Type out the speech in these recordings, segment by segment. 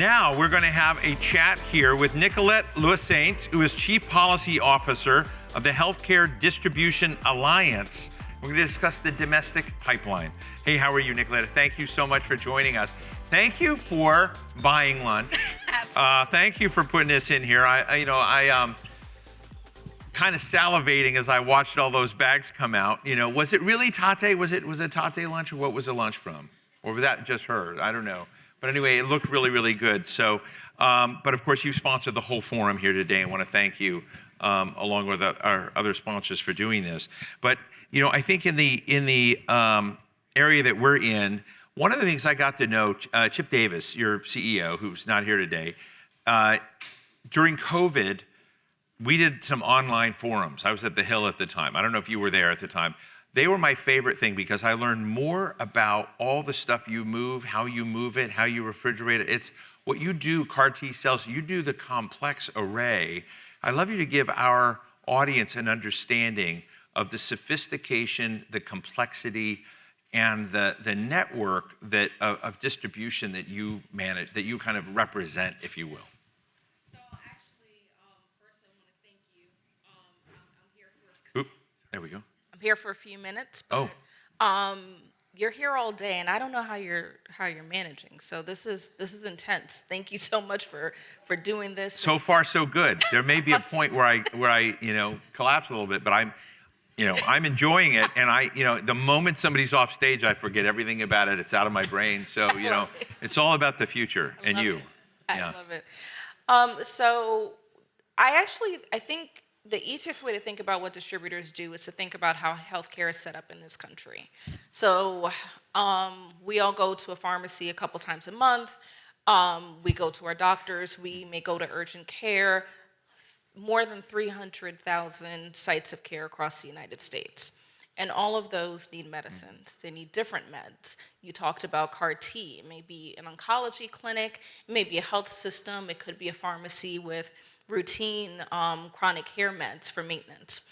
Now we're going to have a chat here with Nicolette Louissaint, who is Chief Policy Officer of the Healthcare Distribution Alliance. We're going to discuss the domestic pipeline. Hey, how are you, Nicolette? Thank you so much for joining us. Thank you for buying lunch. Thank you for putting this in here. I kind of salivating as I watched all those bags come out. You know, was it really Tate? Was it Tate lunch, or what was the lunch from? Or was that just her? I don't know. But anyway, it looked really, really good. So, but of course, you sponsored the whole forum here today. I want to thank you, along with our other sponsors, for doing this. But you know, I think in the area that we're in, one of the things I got to know, Chip Davis, your CEO, who's not here today, during COVID, we did some online forums. I was at the Hill at the time. I don't know if you were there at the time. They were my favorite thing because I learned more about all the stuff you move, how you move it, how you refrigerate it. It's what you do, CAR T cells, you do the complex array. I'd love you to give our audience an understanding of the sophistication, the complexity, and the network that of distribution that you manage, that you kind of represent, if you will. So actually, first I want to thank you. I'm here for. Oop, there we go. I'm here for a few minutes. But, you're here all day, and I don't know how you're managing. So this is intense. Thank you so much for doing this. So far, so good. There may be a point where I collapse a little bit, but I'm enjoying it. And the moment somebody's off stage, I forget everything about it. It's out of my brain. So it's all about the future and you. I love it. So I think the easiest way to think about what distributors do is to think about how healthcare is set up in this country. So we all go to a pharmacy a couple times a month. We go to our doctors. We may go to urgent care. More than 300,000 sites of care across the United States. And all of those need medicines. They need different meds. You talked about CAR T. It may be an oncology clinic. It may be a health system. It could be a pharmacy with routine chronic care meds for maintenance.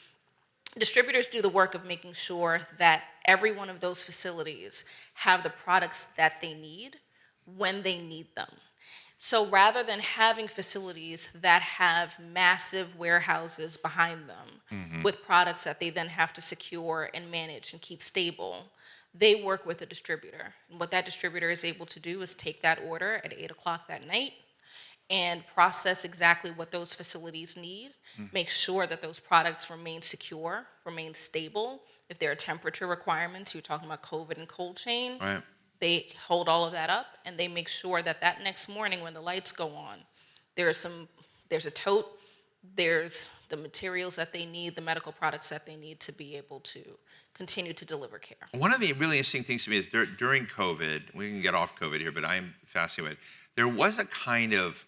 Distributors do the work of making sure that every one of those facilities have the products that they need when they need them. So rather than having facilities that have massive warehouses behind them with products that they then have to secure and manage and keep stable, they work with a distributor. And what that distributor is able to do is take that order at 8 o'clock that night and process exactly what those facilities need, make sure that those products remain secure, remain stable. If there are temperature requirements, you're talking about COVID and cold chain, Right. They hold all of that up, and they make sure that that next morning when the lights go on, there's a tote, there's the materials that they need, the medical products that they need to be able to continue to deliver care. One of the really interesting things to me is during COVID, we can get off COVID here, but I'm fascinated. There was a kind of,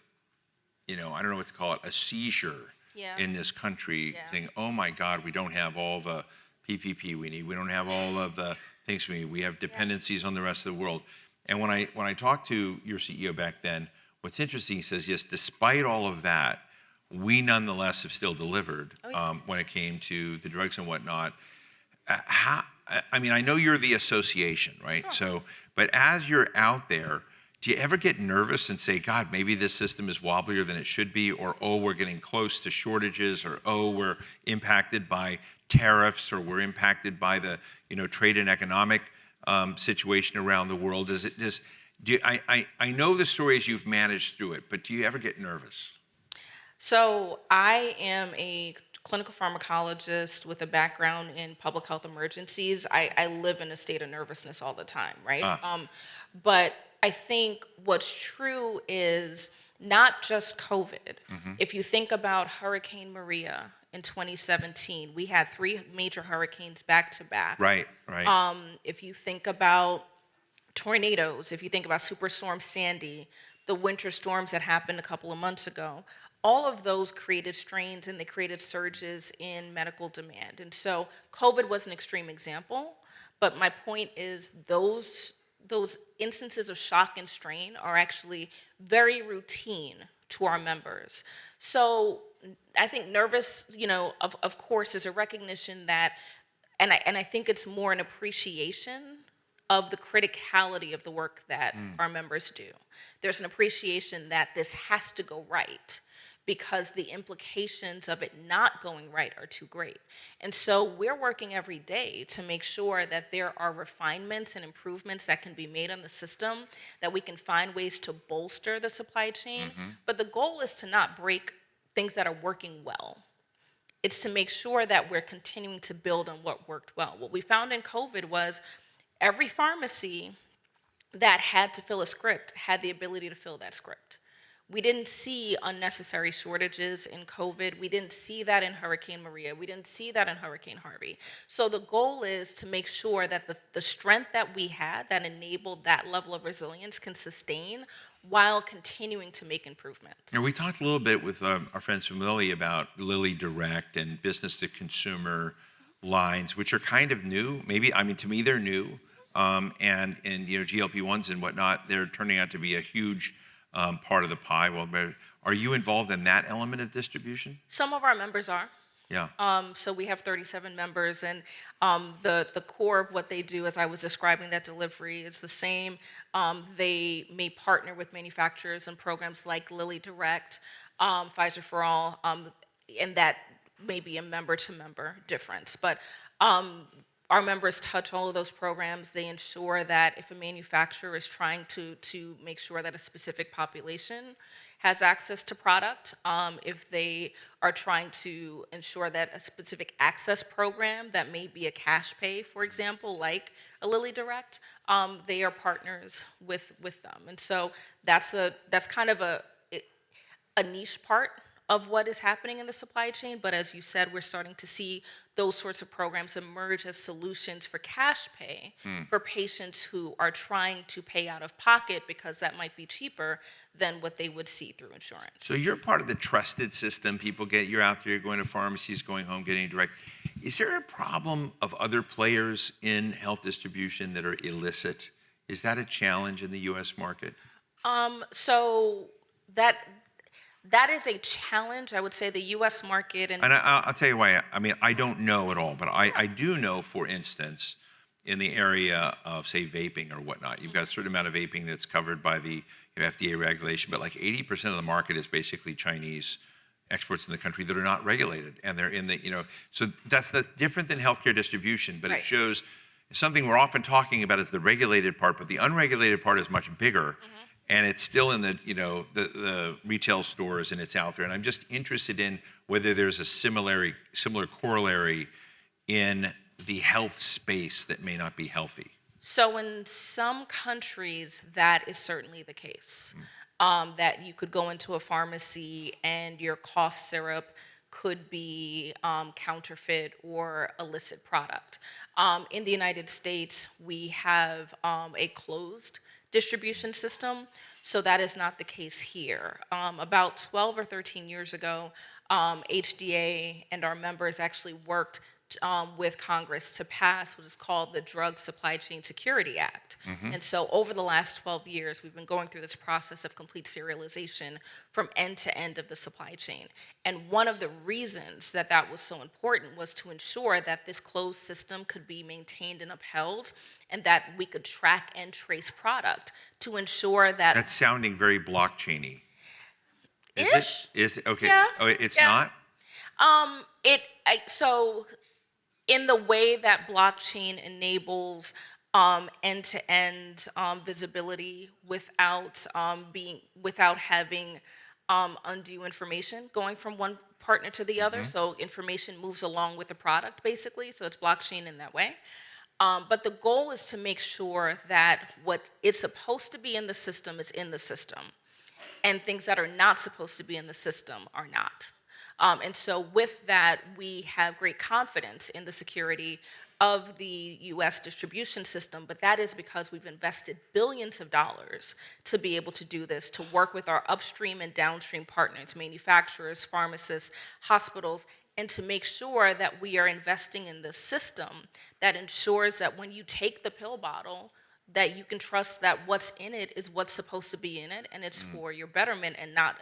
I don't know what to call it, a seizure in this country, saying, oh my God, we don't have all the PPP we need. We don't have all of the things we need. We have dependencies on the rest of the world. And when I talked to your CEO back then, what's interesting, he says, yes, despite all of that, we nonetheless have still delivered when it came to the drugs and whatnot. I know you're the association, right? Sure. So, but as you're out there, do you ever get nervous and say, God, maybe this system is wobblier than it should be, or, oh, we're getting close to shortages, or, oh, we're impacted by tariffs, or we're impacted by the, trade and economic situation around the world? I know the stories you've managed through it, but do you ever get nervous? So I am a clinical pharmacologist with a background in public health emergencies. I live in a state of nervousness all the time, right? But I think what's true is not just COVID. If you think about Hurricane Maria in 2017, we had 3 major hurricanes back to back. Right. If you think about tornadoes, if you think about Superstorm Sandy, the winter storms that happened a couple of months ago, all of those created strains and they created surges in medical demand. And so COVID was an extreme example, but my point is those instances of shock and strain are actually very routine to our members. So I think nervous, of course, is a recognition that, and I think it's more an appreciation of the criticality of the work that our members do. There's an appreciation that this has to go right because the implications of it not going right are too great. And so we're working every day to make sure that there are refinements and improvements that can be made on the system, that we can find ways to bolster the supply chain. But the goal is to not break things that are working well. It's to make sure that we're continuing to build on what worked well. What we found in COVID was every pharmacy that had to fill a script had the ability to fill that script. We didn't see unnecessary shortages in COVID. We didn't see that in Hurricane Maria. We didn't see that in Hurricane Harvey. So the goal is to make sure that the strength that we had that enabled that level of resilience can sustain while continuing to make improvements. Now, we talked a little bit with our friends from Lilly about Lilly Direct and business to consumer lines, which are kind of new. Maybe, I mean, to me, they're new. And you know, GLP-1s and whatnot, they're turning out to be a huge part of the pie. Well, are you involved in that element of distribution? Some of our members are. Yeah. So we have 37 members, and the core of what they do, as I was describing that delivery, is the same. They may partner with manufacturers and programs like Lilly Direct, Pfizer for All, and that may be a member-to-member difference. But our members touch all of those programs. They ensure that if a manufacturer is trying to make sure that a specific population has access to product, if they are trying to ensure that a specific access program that may be a cash pay, for example, like a Lilly Direct, they are partners with them. And so that's kind of a niche part of what is happening in the supply chain, but as you said, we're starting to see those sorts of programs emerge as solutions for cash pay for patients who are trying to pay out of pocket because that might be cheaper than what they would see through insurance. So you're part of the trusted system. People you're out there, you're going to pharmacies, going home, getting direct. Is there a problem of other players in health distribution that are illicit? Is that a challenge in the U.S. market? So that is a challenge. I would say the U.S. market And I'll tell you why. I mean, I don't know at all, but I do know, for instance, in the area of, say, vaping or whatnot, you've got a certain amount of vaping that's covered by the FDA regulation, but like 80% of the market is basically Chinese exports in the country that are not regulated. And they're in the, so that's different than healthcare distribution, but it shows something we're often talking about is the regulated part, but the unregulated part is much bigger. And it's still in the, the retail stores, and it's out there. And I'm just interested in whether there's a similar corollary in the health space that may not be healthy. So in some countries, that is certainly the case. That you could go into a pharmacy and your cough syrup could be counterfeit or illicit product. In the United States, we have a closed distribution system, so that is not the case here. About 12 or 13 years ago, HDA and our members actually worked with Congress to pass what is called the Drug Supply Chain Security Act. And so over the last 12 years, we've been going through this process of complete serialization from end to end of the supply chain. And one of the reasons that that was so important was to ensure that this closed system could be maintained and upheld, and that we could track and trace product to ensure that— That's sounding very blockchain-y. Ish. Is it? Okay. Yeah. Oh, it's Yeah. not? So in the way that blockchain enables end-to-end visibility without having undue information going from one partner to the other, so information moves along with the product, basically, so it's blockchain in that way. But the goal is to make sure that what is supposed to be in the system is in the system, and things that are not supposed to be in the system are not. And so with that, we have great confidence in the security of the U.S. distribution system, but that is because we've invested billions of dollars to be able to do this, to work with our upstream and downstream partners, manufacturers, pharmacists, hospitals, and to make sure that we are investing in the system that ensures that when you take the pill bottle, that you can trust that what's in it is what's supposed to be in it, and it's for your betterment and not,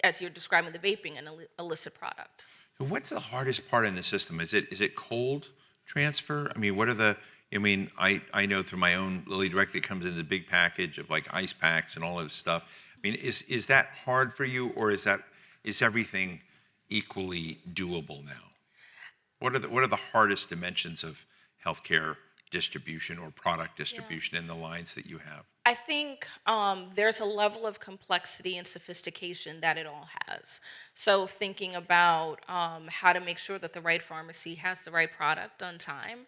as you're describing the vaping, an illicit product. So what's the hardest part in the system? Is it cold transfer? I mean, what are the, I mean, I know through my own Lilly Direct, it comes in the big package of like ice packs and all of this stuff. I mean, is that hard for you, or is everything equally doable now? What are the hardest dimensions of healthcare distribution or product distribution in the lines that you have? I think there's a level of complexity and sophistication that it all has. So thinking about how to make sure that the right pharmacy has the right product on time,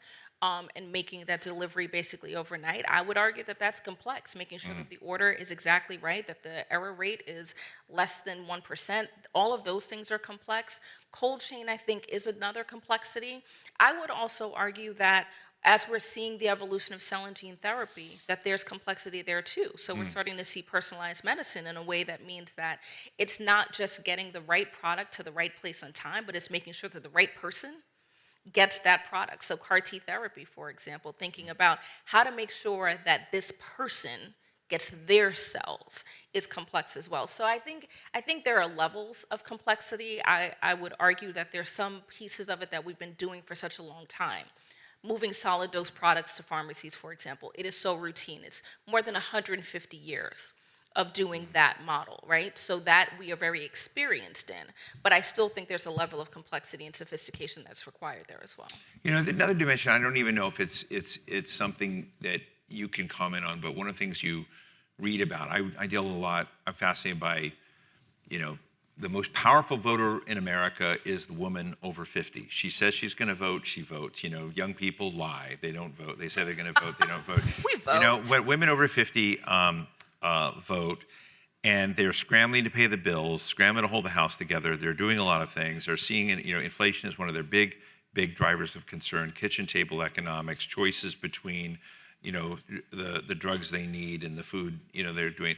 and making that delivery basically overnight, I would argue that that's complex. Making sure that the order is exactly right, that the error rate is less than 1%. All of those things are complex. Cold chain, I think, is another complexity. I would also argue that as we're seeing the evolution of cell and gene therapy, that there's complexity there too. So we're starting to see personalized medicine in a way that means that it's not just getting the right product to the right place on time, but it's making sure that the right person gets that product. So CAR T therapy, for example, thinking about how to make sure that this person gets their cells is complex as well. So I think there are levels of complexity. I would argue that there's some pieces of it that we've been doing for such a long time. Moving solid dose products to pharmacies, for example, it is so routine. It's more than 150 years of doing that model, right? So that we are very experienced in, but I still think there's a level of complexity and sophistication that's required there as well. You know, another dimension, I don't even know if it's something that you can comment on, but one of the things you read about, I deal a lot, I'm fascinated by, you know, the most powerful voter in America is the woman over 50. She says she's going to vote, she votes. You know, young people lie, they don't vote. They say they're going to vote, they don't vote. We vote. You know, when women over 50 vote, and they're scrambling to pay the bills, scrambling to hold the house together. They're doing a lot of things. They're seeing, you know, inflation is one of their big drivers of concern. Kitchen table economics, choices between, you know, the drugs they need and the food, you know, they're doing.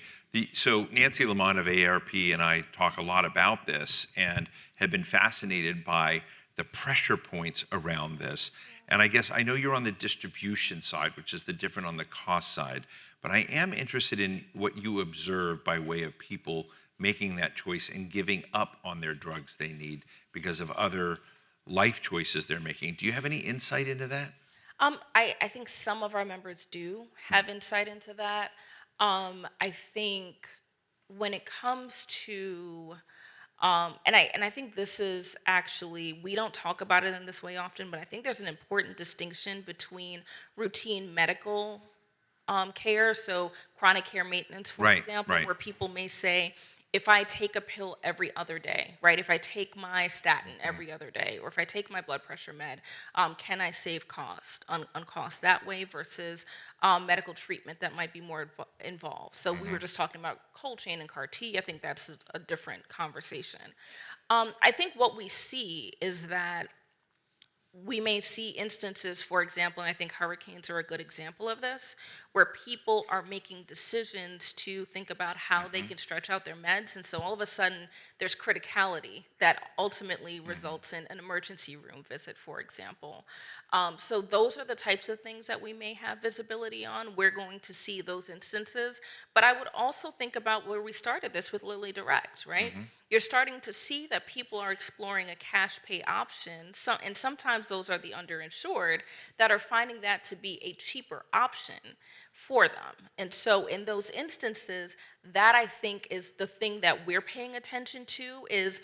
So Nancy Lamont of AARP and I talk a lot about this and have been fascinated by the pressure points around this. And I guess I know you're on the distribution side, which is the different on the cost side, but I am interested in what you observe by way of people making that choice and giving up on their drugs they need because of other life choices they're making. Do you have any insight into that? I think some of our members do have insight into that. I think when it comes to, and I think this is actually, we don't talk about it in this way often, but I think there's an important distinction between routine medical care, so chronic care maintenance, for example, where people may say, if I take a pill every other day, right? If I take my statin every other day, or if I take my blood pressure med, can I save cost on cost that way versus medical treatment that might be more involved? So we were just talking about cold chain and CAR T. I think that's a different conversation. I think what we see is that we may see instances, for example, and I think hurricanes are a good example of this, where people are making decisions to think about how they can stretch out their meds. And so all of a sudden, there's criticality that ultimately results in an emergency room visit, for example. So those are the types of things that we may have visibility on. We're going to see those instances. But I would also think about where we started this with Lilly Direct, right? You're starting to see that people are exploring a cash pay option, and sometimes those are the underinsured that are finding that to be a cheaper option for them. And so in those instances, that I think is the thing that we're paying attention to is,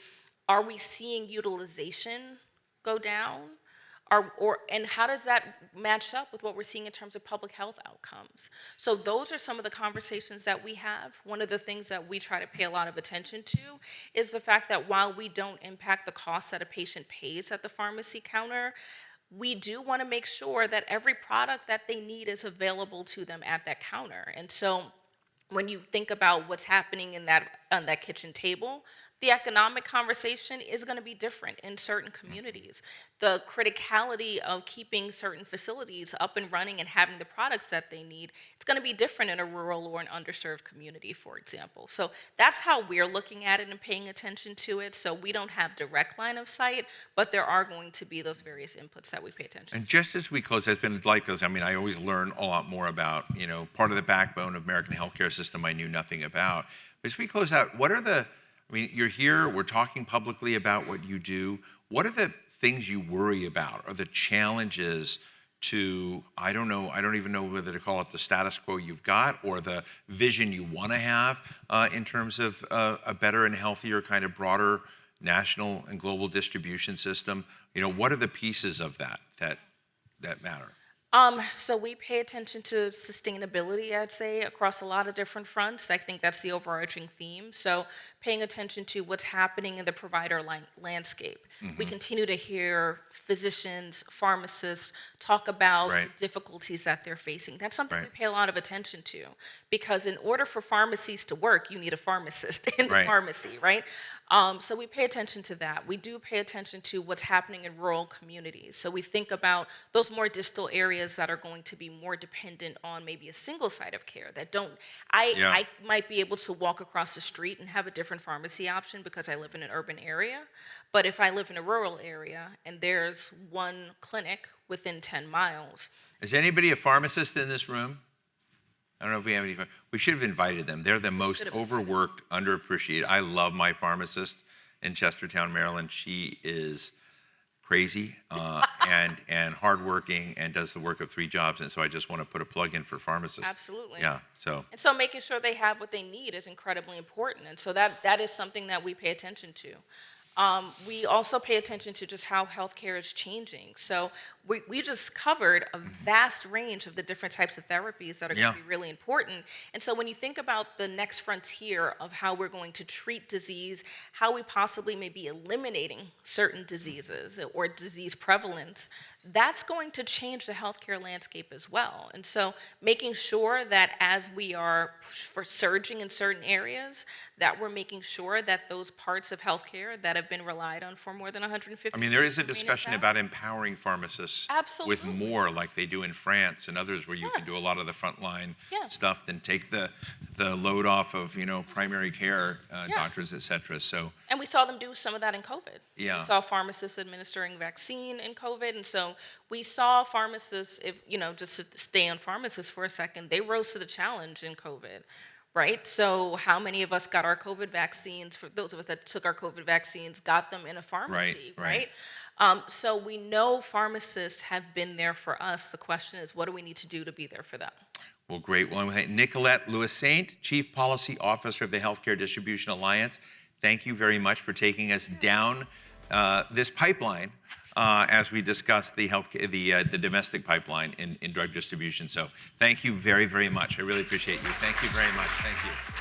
are we seeing utilization go down? And how does that match up with what we're seeing in terms of public health outcomes? So those are some of the conversations that we have. One of the things that we try to pay a lot of attention to is the fact that while we don't impact the costs that a patient pays at the pharmacy counter, we do want to make sure that every product that they need is available to them at that counter. And so when you think about what's happening on that kitchen table, the economic conversation is going to be different in certain communities. The criticality of keeping certain facilities up and running and having the products that they need, it's going to be different in a rural or an underserved community, for example. So that's how we're looking at it and paying attention to it. So we don't have direct line of sight, but there are going to be those various inputs that we pay attention to. And just as we close, it's been like this. I mean, I always learn a lot more about, you know, part of the backbone of American healthcare system I knew nothing about. But as we close out, I mean, you're here, we're talking publicly about what you do. What are the things you worry about or the challenges to, I don't even know whether to call it the status quo you've got or the vision you want to have in terms of a better and healthier kind of broader national and global distribution system? You know, what are the pieces of that matter? So we pay attention to sustainability, I'd say, across a lot of different fronts. I think that's the overarching theme. So paying attention to what's happening in the provider landscape. We continue to hear physicians, pharmacists talk about difficulties that they're facing. That's something we pay a lot of attention to, because in order for pharmacies to work, you need a pharmacist in the pharmacy, right? So we pay attention to that. We do pay attention to what's happening in rural communities. So we think about those more distal areas that are going to be more dependent on maybe a single site of care that don't, I might be able to walk across the street and have a different pharmacy option because I live in an urban area. But if I live in a rural area and there's one clinic within 10 miles. Is anybody a pharmacist in this room? I don't know if we have any. We should have invited them. They're the most overworked, underappreciated. I love my pharmacist in Chestertown, Maryland. She is crazy and hardworking and does the work of 3 jobs. And so I just want to put a plug in for pharmacists. Absolutely. Yeah. So. And so making sure they have what they need is incredibly important. And so that is something that we pay attention to. We also pay attention to just how healthcare is changing. So we just covered a vast range of the different types of therapies that are going to be really important. And so when you think about the next frontier of how we're going to treat disease, how we possibly may be eliminating certain diseases or disease prevalence, that's going to change the healthcare landscape as well. And so making sure that as we are surging in certain areas, that we're making sure that those parts of healthcare that have been relied on for more than 150 years. I mean, there is a discussion about empowering pharmacists with Absolutely. more, like they do in France and others, where you can do a lot of the frontline stuff, then take the load off of, you know, primary care doctors, et cetera. So. And we saw them do some of that in COVID. Yeah. We saw pharmacists administering vaccine in COVID. And so we saw pharmacists, if you know, just to stay on pharmacists for a second, they rose to the challenge in COVID. Right? So how many of us got our COVID vaccines, for those of us that took our COVID vaccines, got them in a pharmacy, right? So we know pharmacists have been there for us. The question is, what do we need to do to be there for them? Well, great. Well, I want to thank Nicolette Louissaint, Chief Policy Officer of the Healthcare Distribution Alliance. Thank you very much for taking us down this pipeline as we discuss the domestic pipeline in drug distribution. So thank you very, very much. I really appreciate you. Thank you very much. Thank you.